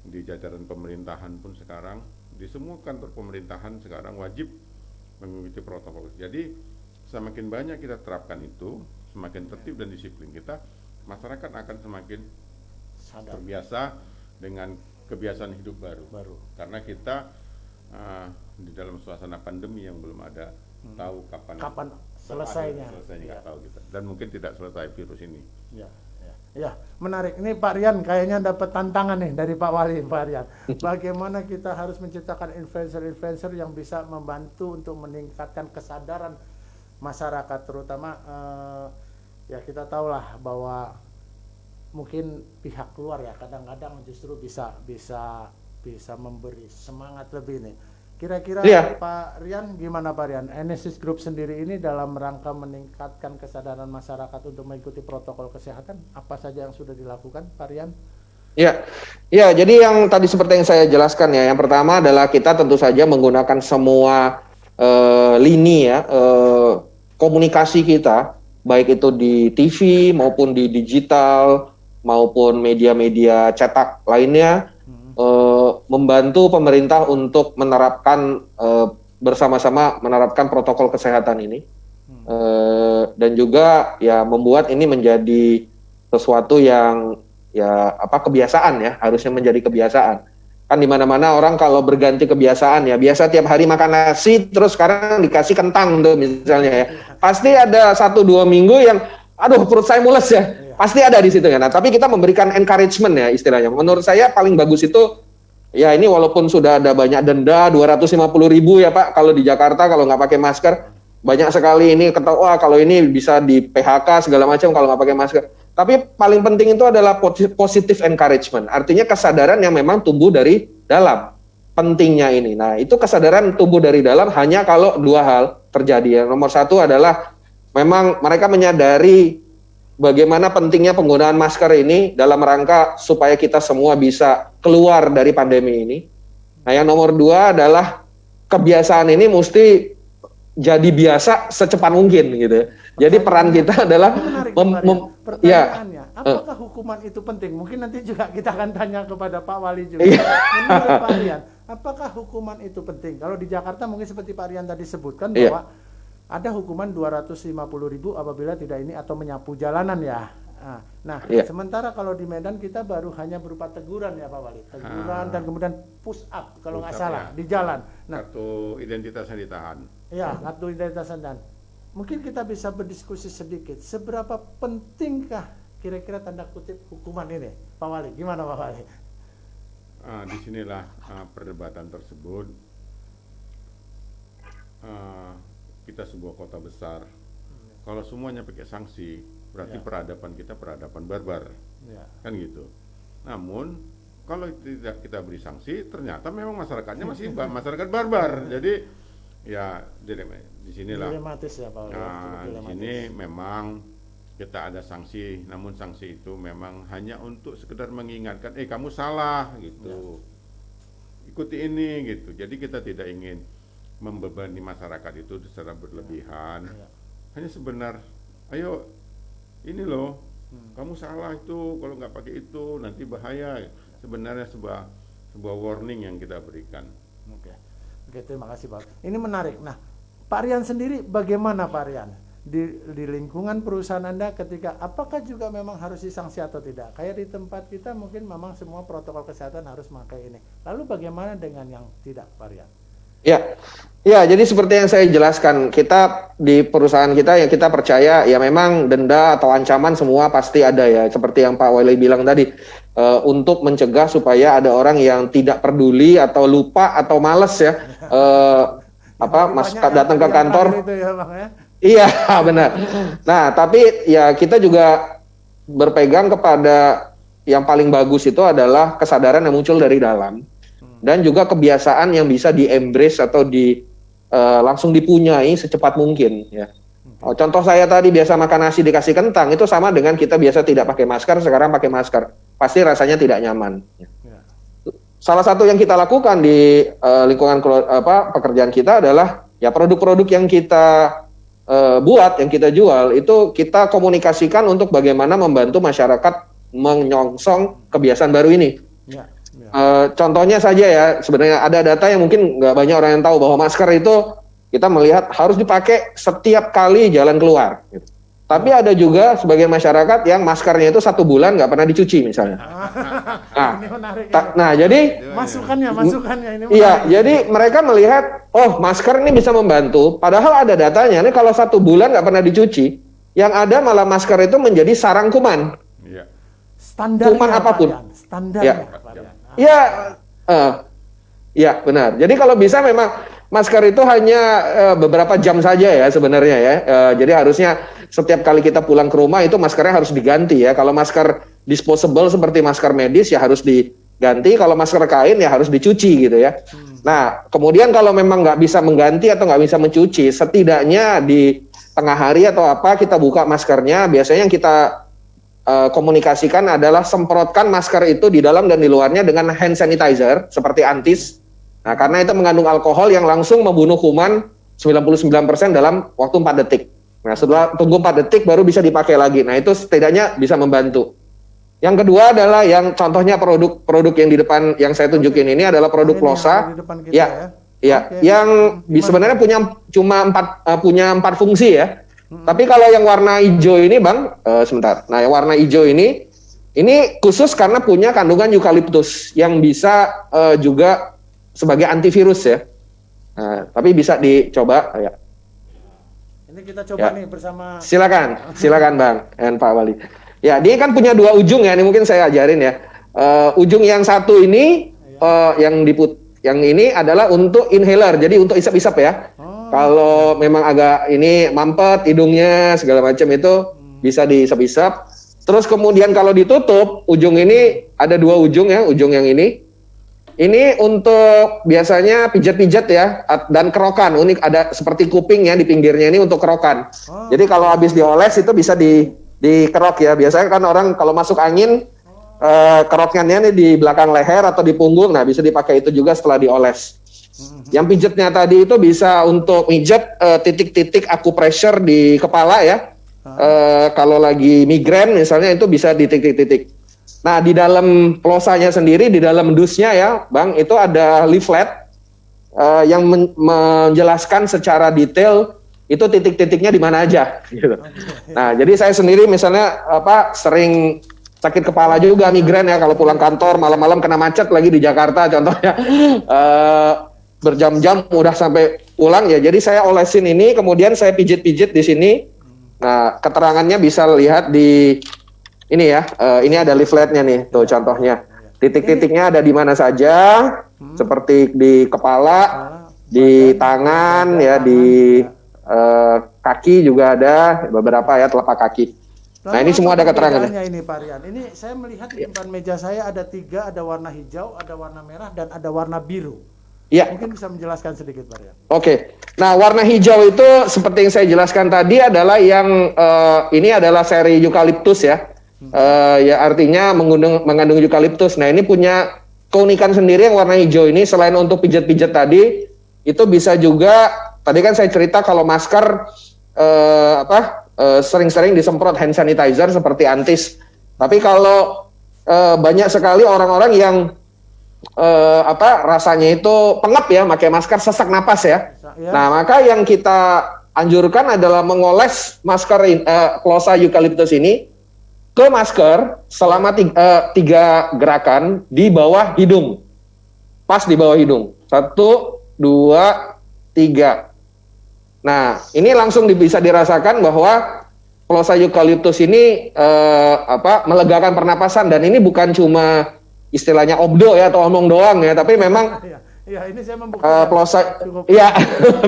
di jajaran pemerintahan pun sekarang, di semua kantor pemerintahan sekarang wajib mengikuti protokol. Jadi semakin banyak kita terapkan itu, semakin tertib dan disiplin kita, masyarakat akan semakin terbiasa dengan kebiasaan hidup baru. Karena kita di dalam suasana pandemi yang belum ada tahu kapan selesainya nggak tahu kita, dan mungkin tidak selesai virus ini. Ya, menarik. Ini Pak Rian kayaknya dapat tantangan nih dari Pak Wali, Pak Rian. Bagaimana kita harus menciptakan influencer yang bisa membantu untuk meningkatkan kesadaran masyarakat, terutama ya kita tahulah bahwa mungkin pihak luar ya kadang-kadang justru bisa memberi semangat lebih nih. Kira-kira Pak Rian, gimana Pak Rian? Enesis Group sendiri ini dalam rangka meningkatkan kesadaran masyarakat untuk mengikuti protokol kesehatan, apa saja yang sudah dilakukan, Pak Rian? Ya, jadi yang tadi seperti yang saya jelaskan ya, yang pertama adalah kita tentu saja menggunakan semua lini ya, komunikasi kita, baik itu di TV maupun di digital, maupun media-media cetak lainnya, membantu pemerintah untuk menerapkan bersama-sama menerapkan protokol kesehatan ini, dan juga ya membuat ini menjadi sesuatu yang kebiasaan ya, harusnya menjadi kebiasaan. Kan di mana-mana orang kalau berganti kebiasaan ya, biasa tiap hari makan nasi terus sekarang dikasih kentang tuh misalnya ya, pasti ada 1-2 minggu yang aduh perut saya mules ya, pasti ada di situ ya. Nah, tapi kita memberikan encouragement ya istilahnya. Menurut saya paling bagus itu ya, ini walaupun sudah ada banyak denda 250.000 ya Pak, kalau di Jakarta kalau nggak pakai masker banyak sekali ini ketawa, kalau ini bisa di PHK segala macam kalau nggak pakai masker. Tapi paling penting itu adalah positive encouragement, artinya kesadaran yang memang tumbuh dari dalam, pentingnya ini. Nah, itu kesadaran tumbuh dari dalam hanya kalau 2 hal terjadi. Yang nomor 1 adalah memang mereka menyadari bagaimana pentingnya penggunaan masker ini dalam rangka supaya kita semua bisa keluar dari pandemi ini. Nah, yang nomor 2 adalah kebiasaan ini mesti jadi biasa secepat mungkin gitu. Jadi peran kita adalah pertanyaannya, apakah hukuman itu penting? Mungkin nanti juga kita akan tanya kepada Pak Wali juga. Menurut Pak Rian, apakah hukuman itu penting? Kalau di Jakarta mungkin seperti Pak Rian tadi sebutkan bahwa ada hukuman 250.000 apabila tidak ini atau menyapu jalanan ya. Nah, sementara kalau di Medan kita baru hanya berupa teguran ya Pak Wali. Teguran dan kemudian push up kalau nggak salah di jalan. Nah, kartu identitasnya ditahan. Ya, kartu identitasnya dan mungkin kita bisa berdiskusi sedikit. Seberapa pentingkah kira-kira tanda kutip hukuman ini, Pak Wali? Gimana Pak Wali? Disinilah perdebatan tersebut. Kita sebuah kota besar. Kalau semuanya pakai sanksi, berarti peradaban kita peradaban barbar, kan gitu. Namun kalau tidak kita beri sanksi, ternyata memang masyarakatnya masih masyarakat barbar. Jadi ya di sinilah. Dilematis ya Pak. Di sini memang kita ada sanksi, namun sanksi itu memang hanya untuk sekedar mengingatkan, kamu salah gitu, ikuti ini gitu. Jadi kita tidak ingin membebani masyarakat itu secara berlebihan. Hanya sebenar, ayo ini loh, kamu salah itu, kalau nggak pakai itu nanti bahaya. Sebenarnya sebuah warning yang kita berikan. Oke, terima kasih Pak. Ini menarik. Nah, Pak Rian sendiri bagaimana Pak Rian? Di lingkungan perusahaan Anda ketika apakah juga memang harus disanksi atau tidak? Kayak di tempat kita mungkin memang semua protokol kesehatan harus memakai ini. Lalu bagaimana dengan yang tidak, Pak Rian? Ya, jadi seperti yang saya jelaskan, kita di perusahaan kita yang kita percaya ya memang denda atau ancaman semua pasti ada ya, seperti yang Pak Wali bilang tadi, untuk mencegah supaya ada orang yang tidak peduli atau lupa atau malas ya, Banyak yang datang ke yang kantor. terakhir itu ya, Bang, ya. Iya, benar. Nah, tapi ya kita juga berpegang kepada yang paling bagus itu adalah kesadaran yang muncul dari dalam dan juga kebiasaan yang bisa di-embrace atau langsung dipunyai secepat mungkin ya. Contoh saya tadi biasa makan nasi dikasih kentang itu sama dengan kita biasa tidak pakai masker sekarang pakai masker. Pasti rasanya tidak nyaman. Ya. Salah satu yang kita lakukan di lingkungan pekerjaan kita adalah ya produk-produk yang kita buat, yang kita jual itu kita komunikasikan untuk bagaimana membantu masyarakat menyongsong kebiasaan baru ini. Ya. Contohnya saja ya, sebenarnya ada data yang mungkin nggak banyak orang yang tahu bahwa masker itu kita melihat harus dipakai setiap kali jalan keluar. Gitu. Tapi ada juga sebagian masyarakat yang maskernya itu 1 bulan nggak pernah dicuci misalnya. Ini menarik. Nah, jadi Masukannya ini. Iya, menarik. jadi mereka melihat, oh masker ini bisa membantu. Padahal ada datanya, ini kalau 1 bulan nggak pernah dicuci, yang ada malah masker itu menjadi sarang kuman. Iya. Standarnya kuman apapun. Standarnya. Ya. Iya, benar. Jadi kalau bisa memang masker itu hanya beberapa jam saja ya sebenarnya ya. Jadi harusnya setiap kali kita pulang ke rumah itu maskernya harus diganti ya. Kalau masker disposable seperti masker medis ya harus diganti. Kalau masker kain ya harus dicuci gitu ya. Nah, kemudian kalau memang nggak bisa mengganti atau nggak bisa mencuci, setidaknya di tengah hari atau apa kita buka maskernya. Biasanya yang kita komunikasikan adalah semprotkan masker itu di dalam dan di luarnya dengan hand sanitizer seperti Antis. Nah, karena itu mengandung alkohol yang langsung membunuh kuman 99% dalam waktu 4 detik. Nah, setelah tunggu 4 detik baru bisa dipakai lagi. Nah, itu setidaknya bisa membantu. Yang kedua adalah yang contohnya produk yang di depan yang saya tunjukin ini adalah produk Ini Plosa. yang di depan kita ya. Ya, Oke. yang sebenarnya punya 4 fungsi ya. Tapi kalau yang warna hijau ini, Bang, sebentar. Nah, yang warna hijau ini khusus karena punya kandungan eukaliptus yang bisa juga sebagai antivirus ya. Nah, tapi bisa dicoba ya. Ini kita coba Ya. nih bersama. Silakan Bang dan Pak Wali. Ya, dia kan punya 2 ujung ya. Ini mungkin saya ajarin ya. Ujung yang satu ini yang ini adalah untuk inhaler. Jadi untuk isap-isap ya. Kalau memang agak ini mampet hidungnya segala macam itu bisa diisap-isap. Terus kemudian kalau ditutup ujung ini ada 2 ujung ya, ujung yang ini. Ini untuk biasanya pijat-pijat ya dan kerokan. Unik ada seperti kuping ya di pinggirnya ini untuk kerokan. Jadi kalau habis dioles itu bisa dikerok ya. Biasanya kan orang kalau masuk angin keroknya ini di belakang leher atau di punggung. Nah, bisa dipakai itu juga setelah dioles. Yang pijatnya tadi itu bisa untuk pijat titik-titik acupressure di kepala ya. Kalau lagi migrain misalnya itu bisa di titik-titik. Nah, di dalam Plosanya sendiri, di dalam dusnya ya, Bang, itu ada leaflet yang menjelaskan secara detail itu titik-titiknya di mana aja. Gitu. Nah, jadi saya sendiri misalnya sering sakit kepala juga, migrain ya, kalau pulang kantor malam-malam kena macet lagi di Jakarta contohnya. Berjam-jam udah sampai pulang ya. Jadi saya olesin ini, kemudian saya pijit-pijit di sini. Nah, keterangannya bisa lihat di ini ya. Ini ada leafletnya nih, tuh contohnya. Titik-titiknya ada di mana saja, seperti di kepala, di tangan, ya, di kaki juga ada beberapa ya, telapak kaki. Nah, ini semua ada keterangannya. Ini Pak Rian. Ini saya melihat di depan meja saya ada 3, ada warna hijau, ada warna merah, dan ada warna biru. Ya. Mungkin bisa menjelaskan sedikit Pak Rian. Oke. Nah, warna hijau itu seperti yang saya jelaskan tadi adalah yang ini adalah seri eukaliptus ya. Ya artinya mengandung eukaliptus. Nah, ini punya keunikan sendiri yang warna hijau ini. Selain untuk pijat-pijat tadi, itu bisa juga tadi kan saya cerita kalau masker sering-sering disemprot hand sanitizer seperti Antis. Tapi kalau banyak sekali orang-orang yang rasanya itu pengap ya, pakai masker sesak napas ya. Nah, maka yang kita anjurkan adalah mengoles masker Plosa eukaliptus ini ke masker selama 3 gerakan di bawah hidung. Pas di bawah hidung. 1, 2, 3. Nah, ini langsung bisa dirasakan bahwa Plosa eukaliptus ini melegakan pernapasan, dan ini bukan cuma istilahnya obdo ya atau omong doang ya, tapi memang Ya, ini saya membuktikan. plosa, Cukup. iya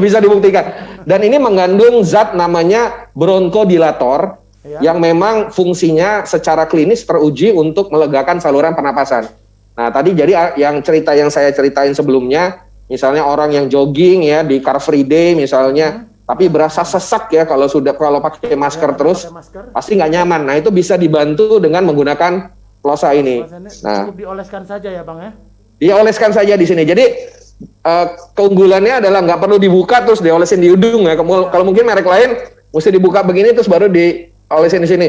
bisa dibuktikan. Dan ini mengandung zat namanya bronkodilator Ya. yang memang fungsinya secara klinis teruji untuk melegakan saluran pernapasan. Nah, tadi jadi yang saya ceritain sebelumnya, misalnya orang yang jogging ya di Car Free Day misalnya, tapi berasa sesak ya kalau pakai masker Ya, terus, pakai masker. pasti nggak nyaman. Nah, itu bisa dibantu dengan menggunakan plosa ini. Nah, Cukup dioleskan saja ya Bang ya. dioleskan saja di sini. Jadi keunggulannya adalah nggak perlu dibuka terus diolesin di hidung ya. Kalau mungkin merek lain mesti dibuka begini terus baru diolesin di sini.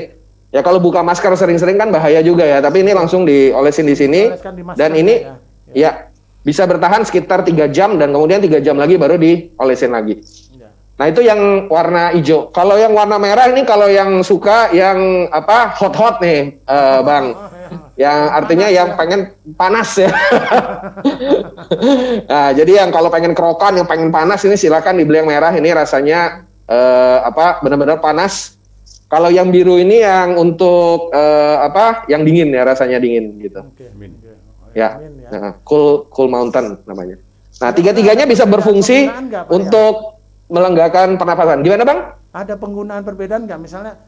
Ya kalau buka masker sering-sering kan bahaya juga ya. Tapi ini langsung diolesin di sini. Dioleskan di masker Dan ini ya. bisa bertahan sekitar 3 jam dan kemudian 3 jam lagi baru diolesin lagi. Ya. Nah itu yang warna hijau. Kalau yang warna merah ini kalau yang suka yang hot-hot nih Bang. Yang artinya yang pengen panas ya. Nah, jadi yang kalau pengen kerokan, yang pengen panas ini silakan dibeli yang merah. Ini rasanya benar-benar panas. Kalau yang biru ini yang untuk yang dingin ya, rasanya dingin gitu. Oke. Amin. Ya, Amin ya. Nah, Cool Mountain namanya. Nah, tiga-tiganya bisa berfungsi penggunaan nggak, Pak, untuk melenggakan pernapasan. Gimana Bang? Ada penggunaan perbedaan nggak? Misalnya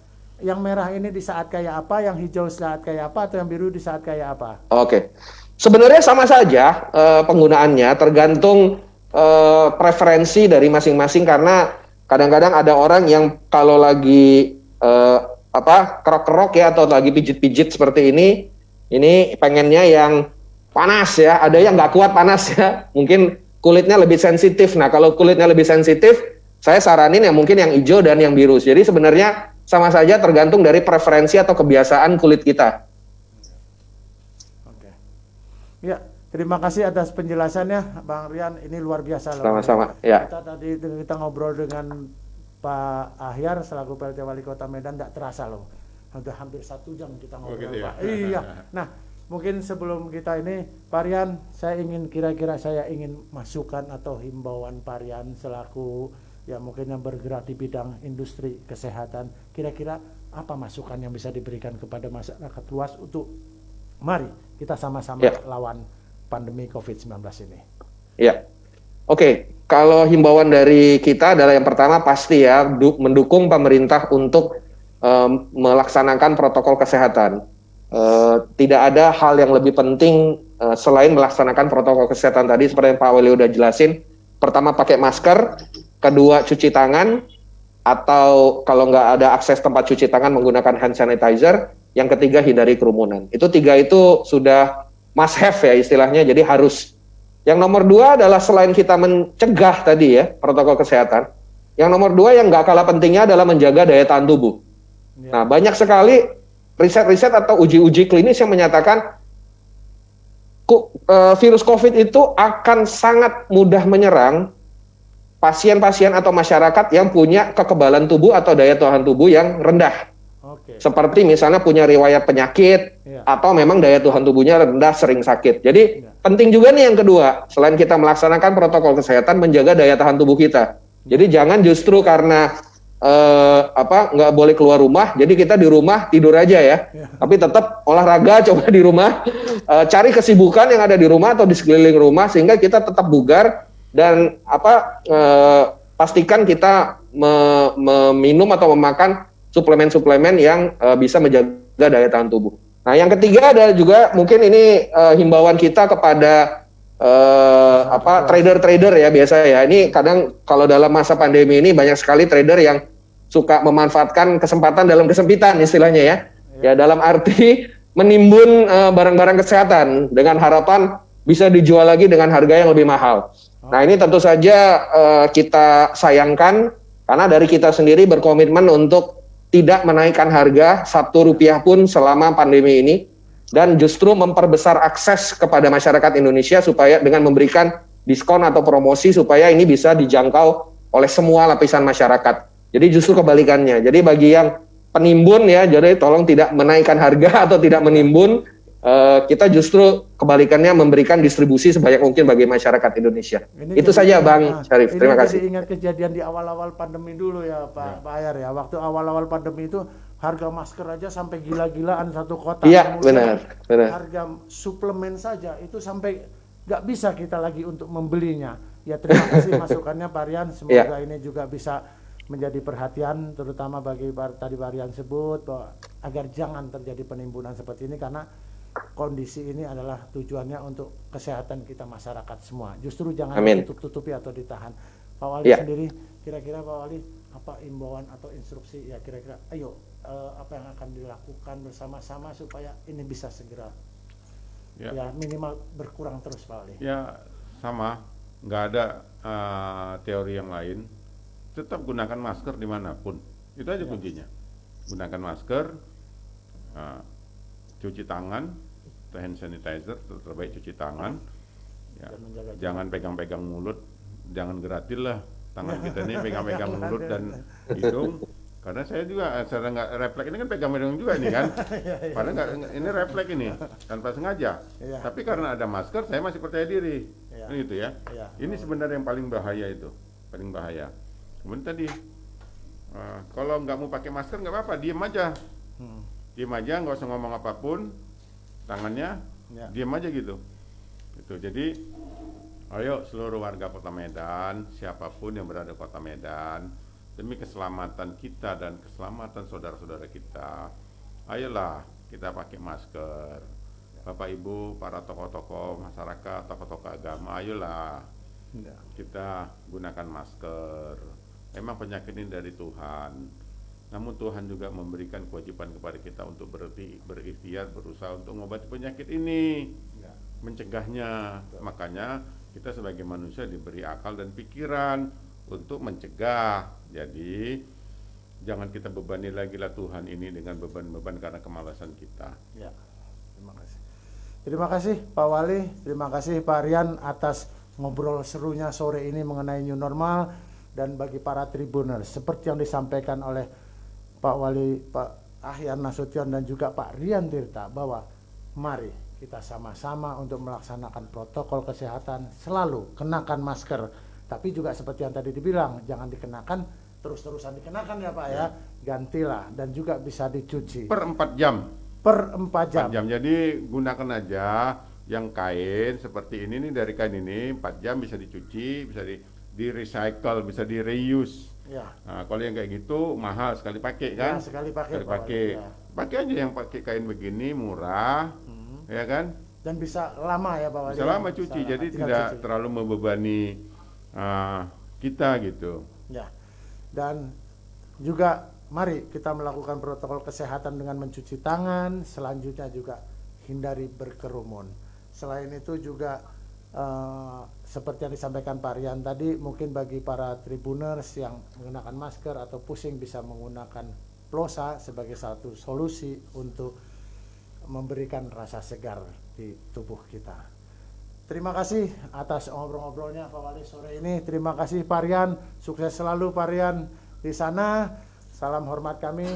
yang merah ini di saat kayak apa, yang hijau saat kayak apa, atau yang biru di saat kayak apa? Oke. Sebenarnya sama saja penggunaannya, tergantung preferensi dari masing-masing karena kadang-kadang ada orang yang kalau lagi kerok-kerok ya atau lagi pijit-pijit seperti ini pengennya yang panas ya, ada yang nggak kuat panas ya, mungkin kulitnya lebih sensitif. Nah, kalau kulitnya lebih sensitif, saya saranin ya mungkin yang hijau dan yang biru. Jadi sebenarnya sama saja tergantung dari preferensi atau kebiasaan kulit kita. Oke. Ya, terima kasih atas penjelasannya, Bang Rian. Ini luar biasa loh. Sama-sama. Ya. Kita ngobrol dengan Pak Ahyar selaku PLT Wali Kota Medan, tidak terasa loh. Sudah hampir 1 jam kita ngobrol, gitu ya? Pak. Iya. Nah, mungkin sebelum kita ini, Pak Rian, saya ingin masukan atau himbauan Pak Rian selaku ya mungkin yang bergerak di bidang industri kesehatan, kira-kira apa masukan yang bisa diberikan kepada masyarakat luas untuk mari kita sama-sama lawan pandemi COVID-19 ini. Ya, oke. Kalau himbauan dari kita adalah yang pertama pasti ya mendukung pemerintah untuk melaksanakan protokol kesehatan. Tidak ada hal yang lebih penting selain melaksanakan protokol kesehatan tadi seperti yang Pak Wali udah jelasin. Pertama pakai masker, kedua cuci tangan, atau kalau nggak ada akses tempat cuci tangan menggunakan hand sanitizer. Yang ketiga hindari kerumunan. Itu 3 itu sudah must have ya istilahnya, jadi harus. Yang nomor 2 adalah selain kita mencegah tadi ya protokol kesehatan, yang nomor 2 yang nggak kalah pentingnya adalah menjaga daya tahan tubuh. Ya. Nah banyak sekali riset-riset atau uji-uji klinis yang menyatakan virus COVID itu akan sangat mudah menyerang pasien-pasien atau masyarakat yang punya kekebalan tubuh atau daya tahan tubuh yang rendah. Oke. Seperti misalnya punya riwayat penyakit atau memang daya tahan tubuhnya rendah, sering sakit. Jadi penting juga nih yang kedua, selain kita melaksanakan protokol kesehatan, menjaga daya tahan tubuh kita. Jadi jangan justru karena nggak boleh keluar rumah, jadi kita di rumah tidur aja ya. Tapi tetap olahraga, coba di rumah, cari kesibukan yang ada di rumah atau di sekeliling rumah sehingga kita tetap bugar dan pastikan kita meminum atau memakan suplemen-suplemen yang bisa menjaga daya tahan tubuh. Nah, yang ketiga ada juga mungkin ini himbauan kita kepada trader-trader ya biasa ya. Ini kadang kalau dalam masa pandemi ini banyak sekali trader yang suka memanfaatkan kesempatan dalam kesempitan istilahnya ya. Ya dalam arti menimbun barang-barang kesehatan dengan harapan bisa dijual lagi dengan harga yang lebih mahal. Nah, ini tentu saja kita sayangkan karena dari kita sendiri berkomitmen untuk tidak menaikkan harga Rp1 pun selama pandemi ini. Dan justru memperbesar akses kepada masyarakat Indonesia supaya dengan memberikan diskon atau promosi supaya ini bisa dijangkau oleh semua lapisan masyarakat. Jadi justru kebalikannya. Jadi bagi yang penimbun ya, jadi tolong tidak menaikkan harga atau tidak menimbun. Kita justru kebalikannya memberikan distribusi sebanyak mungkin bagi masyarakat Indonesia. Itu saja Bang Syarif. Terima kasih. Ini ingat kejadian di awal-awal pandemi dulu ya Pak Ahyar ya. Waktu awal-awal pandemi itu harga masker aja sampai gila-gilaan satu kota. Iya, benar. Harga suplemen saja itu sampai nggak bisa kita lagi untuk membelinya. Ya terima kasih masukannya Pak Rian, semoga ini juga bisa menjadi perhatian terutama bagi tadi Pak Rian sebut bahwa agar jangan terjadi penimbunan seperti ini, karena kondisi ini adalah tujuannya untuk kesehatan kita masyarakat semua. Justru jangan ditutup-tutupi atau ditahan. Pak Wali sendiri, kira-kira Pak Wali apa imbauan atau instruksi ya kira-kira, ayo apa yang akan dilakukan bersama-sama supaya ini bisa segera ya minimal berkurang terus Pak Wali. Ya sama, nggak ada teori yang lain. Tetap gunakan masker dimanapun, itu aja kuncinya. Gunakan masker, cuci tangan, hand sanitizer, terbaik cuci tangan. Ya, jangan pegang-pegang mulut, jangan geratil lah tangan kita ini pegang-pegang mulut dan hidung. Karena saya juga secara nggak refleks ini kan pegang-pegang juga nih kan. Padahal nggak, ini refleks ini tanpa sengaja. Tapi karena ada masker saya masih percaya diri. Gitu ya. Ini sebenarnya yang paling bahaya itu, paling bahaya. Kemudian tadi kalau nggak mau pakai masker nggak apa-apa, diem aja. Diem aja, nggak usah ngomong apapun, tangannya diem aja gitu. Jadi ayo seluruh warga Kota Medan, siapapun yang berada di Kota Medan, demi keselamatan kita dan keselamatan saudara-saudara kita, ayolah kita pakai masker. Bapak Ibu, para tokoh-tokoh masyarakat, tokoh-tokoh agama, ayolah kita gunakan masker. Memang penyakit ini dari Tuhan, namun Tuhan juga memberikan kewajiban kepada kita untuk berikhtiar, berusaha untuk mengobati penyakit ini, mencegahnya. Makanya kita sebagai manusia diberi akal dan pikiran untuk mencegah. Jadi jangan kita bebani lagi lah Tuhan ini dengan beban-beban karena kemalasan kita. Ya, terima kasih. Terima kasih Pak Wali, terima kasih Pak Rian atas ngobrol serunya sore ini mengenai new normal. Dan bagi para tribuners, seperti yang disampaikan oleh Pak Wali, Pak Ahyan Nasution dan juga Pak Rian Tirta, bahwa mari kita sama-sama untuk melaksanakan protokol kesehatan, selalu kenakan masker. Tapi juga seperti yang tadi dibilang, jangan dikenakan terus-terusan dikenakan ya Pak ya, gantilah dan juga bisa dicuci. Per 4 jam. Per 4 jam. Jadi gunakan aja yang kain seperti ini nih, dari kain ini 4 jam bisa dicuci, bisa di recycle, bisa di reuse. Nah, kalau yang kayak gitu mahal sekali pakai kan? Sekali pakai. Pakai aja yang pakai kain begini murah, ya kan? Dan bisa lama ya Pak Wali. Bisa lama cuci, jadi tidak terlalu membebani kita gitu. Ya. Dan juga mari kita melakukan protokol kesehatan dengan mencuci tangan, selanjutnya juga hindari berkerumun. Selain itu juga seperti yang disampaikan Pak Rian tadi, mungkin bagi para tribuners yang menggunakan masker atau pusing bisa menggunakan plosa sebagai satu solusi untuk memberikan rasa segar di tubuh kita. Terima kasih atas ngobrol-ngobrolnya Pak Wali sore ini. Terima kasih Pak Rian, sukses selalu Pak Rian di sana. Salam hormat kami.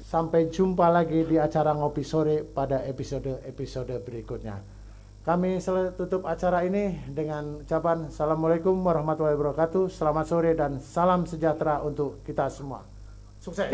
Sampai jumpa lagi di acara Ngopi Sore pada episode berikutnya. Kami tutup acara ini dengan ucapan Assalamualaikum warahmatullahi wabarakatuh. Selamat sore dan salam sejahtera untuk kita semua. Sukses.